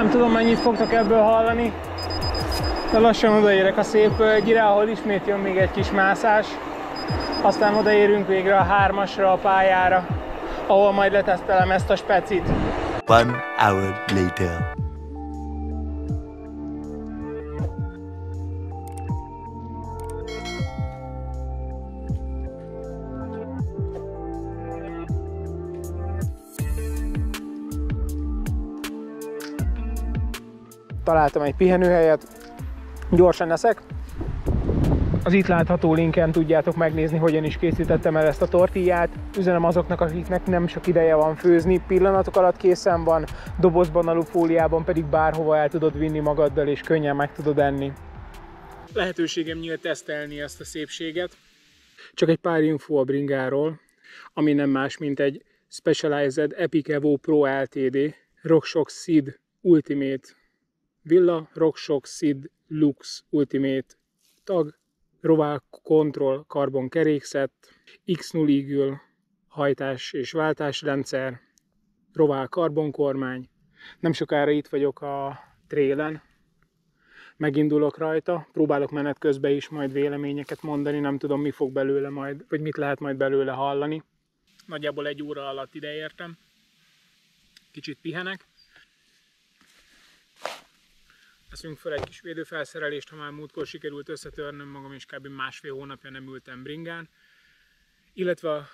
Nem tudom, mennyit fogtok ebből hallani, de lassan odaérek a szép völgyire, ahol ismét jön még egy kis mászás. Aztán odaérünk végre a 3-asra, a pályára, ahol majd letesztelem ezt a specit. 1 hour later. Találtam egy pihenőhelyet, gyorsan eszek. Az itt látható linken tudjátok megnézni, hogyan is készítettem el ezt a tortillát. Üzenem azoknak, akiknek nem sok ideje van főzni, pillanatok alatt készen van, dobozban, alufóliában pedig bárhova el tudod vinni magaddal és könnyen meg tudod enni. Lehetőségem nyílt tesztelni ezt a szépséget. Csak egy pár info a bringáról, ami nem más, mint egy Specialized Epic Evo Pro Ltd. RockShox SID Ultimate Villa, RockShox SID Lux Ultimate tag, Roval Control karbon kerékszett, X0 Eagle hajtás és váltásrendszer, Roval karbonkormány. Nem sokára itt vagyok a trailen, megindulok rajta, próbálok menet közben is majd véleményeket mondani, nem tudom, mi fog belőle majd, vagy mit lehet majd belőle hallani. Nagyjából 1 óra alatt ideértem, kicsit pihenek. Veszünk fel egy kis védőfelszerelést, ha már múltkor sikerült összetörnöm magam, és kb. 1,5 hónapja nem ültem bringán. Illetve a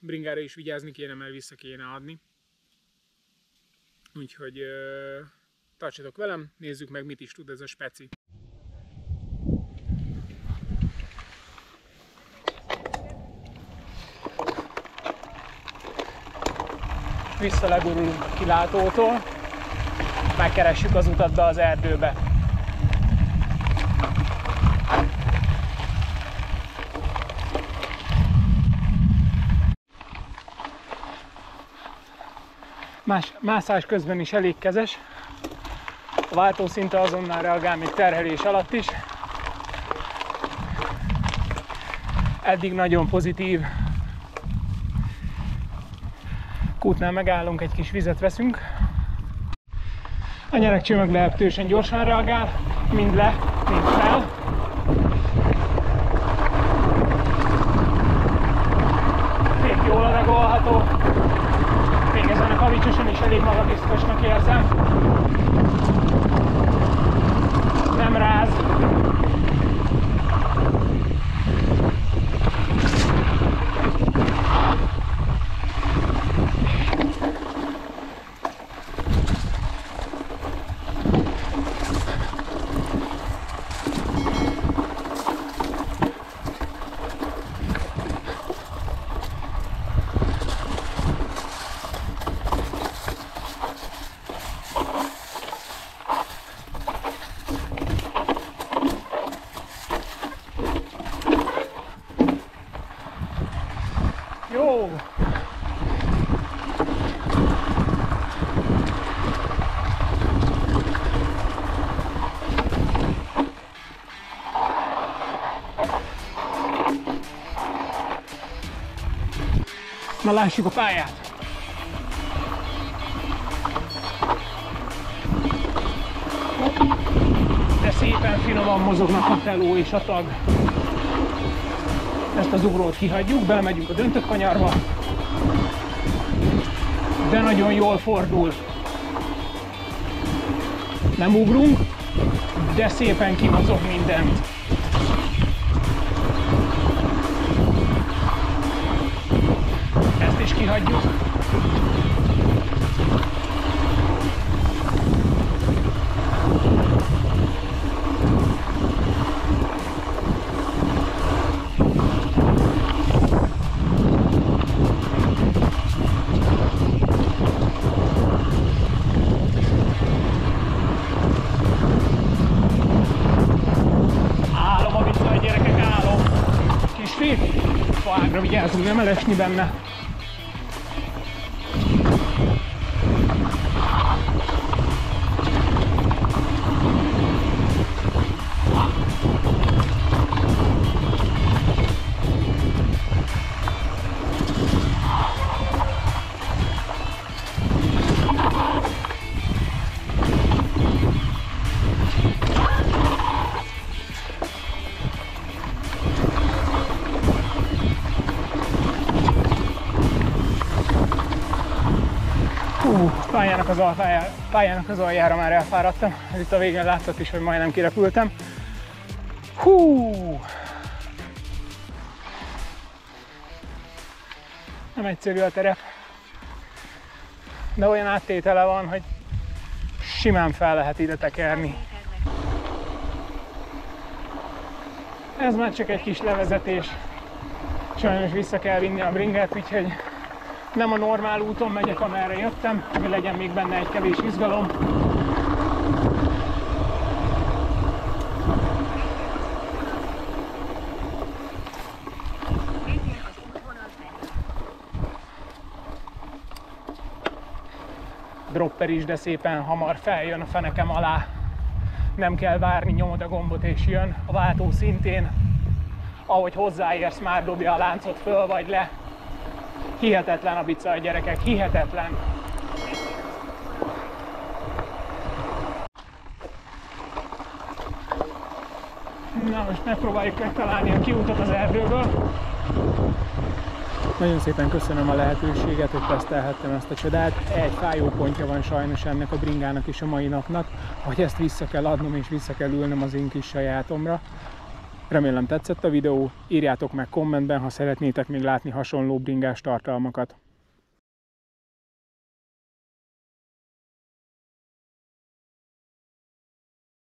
bringára is vigyázni kéne, mert vissza kéne adni. Úgyhogy tartsatok velem, nézzük meg, mit is tud ez a speci. Visszalegurulunk a kilátótól. Megkeressük az utat be az erdőbe. Mászás közben is elég kezes. A váltó szinte azonnal reagál, még terhelés alatt is. Eddig nagyon pozitív. Kútnál megállunk, egy kis vizet veszünk. A nyeregcső meglehetősen gyorsan reagál, mind le, mind fel. Még jól adagolható. Még ezen a kavicsoson is elég magabiztosnak érzem. Nem ráz. Jó! Na lássuk a pályát! De szépen finoman mozognak a teló és a tag. Ezt az ugrót kihagyjuk, belemegyünk a döntött kanyarba, de nagyon jól fordul. Nem ugrunk, de szépen kimozog mindent. Ezt is kihagyjuk. Faágra vigyázzunk, nem elesni benne. Pályának az aljára már elfáradtam. Ez itt a végén látszott is, hogy majdnem kirepültem. Hú! Nem egyszerű a terep, de olyan áttétele van, hogy simán fel lehet ide tekerni. Ez már csak egy kis levezetés. Sajnos vissza kell vinni a bringát, úgyhogy nem a normál úton megyek, amerre jöttem, hogy legyen még benne egy kevés izgalom. Dropper is, de szépen hamar feljön a fenekem alá. Nem kell várni, nyomod a gombot és jön. A váltó szintén, ahogy hozzáérsz, már dobja a láncot föl vagy le. Hihetetlen a bica, gyerekek, hihetetlen. Na most megpróbáljuk megtalálni a kiutat az erdőből. Nagyon szépen köszönöm a lehetőséget, hogy tesztelhettem ezt a csodát. Egy fájópontja van sajnos ennek a bringának is a mai napnak, hogy ezt vissza kell adnom és vissza kell ülnöm az én kis sajátomra. Remélem tetszett a videó, írjátok meg kommentben, ha szeretnétek még látni hasonló bringás tartalmakat.